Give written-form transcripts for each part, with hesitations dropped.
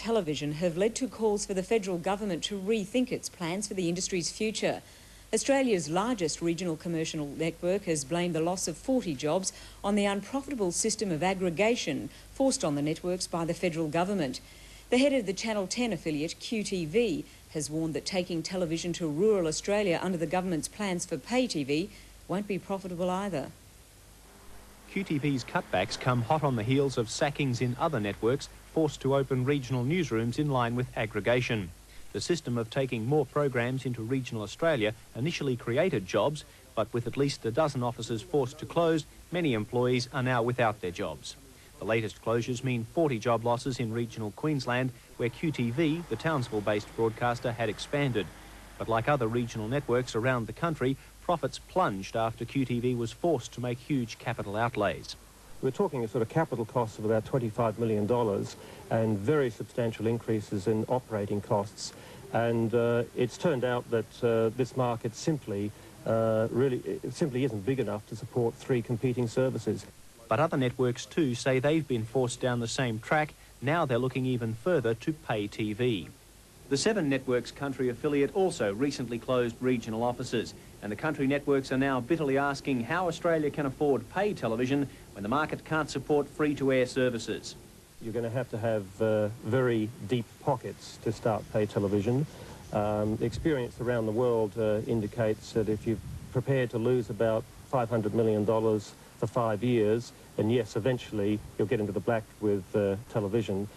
television have led to calls for the federal government to rethink its plans for the industry's future. Australia's largest regional commercial network has blamed the loss of 40 jobs on the unprofitable system of aggregation forced on the networks by the federal government. The head of the Channel 10 affiliate, QTV, has warned that taking television to rural Australia under the government's plans for pay TV won't be profitable either. QTV's cutbacks come hot on the heels of sackings in other networks forced to open regional newsrooms in line with aggregation. The system of taking more programs into regional Australia initially created jobs, but with at least a dozen offices forced to close, many employees are now without their jobs. The latest closures mean 40 job losses in regional Queensland, where QTV, the Townsville-based broadcaster, had expanded. But like other regional networks around the country, profits plunged after QTV was forced to make huge capital outlays. We're talking a sort of capital costs of about $25 million and very substantial increases in operating costs. And it's turned out that this market simply isn't big enough to support 3 competing services. But other networks too say they've been forced down the same track. Now they're looking even further to pay TV. The Seven Networks country affiliate also recently closed regional offices, and the country networks are now bitterly asking how Australia can afford pay television when the market can't support free-to-air services. You're going to have very deep pockets to start pay television. Experience around the world indicates that if you're prepared to lose about $500 million for 5 years, then yes, eventually you'll get into the black with television.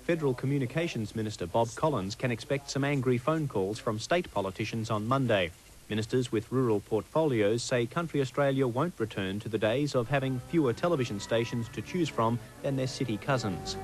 Federal Communications Minister Bob Collins can expect some angry phone calls from state politicians on Monday. Ministers with rural portfolios say country Australia won't return to the days of having fewer television stations to choose from than their city cousins.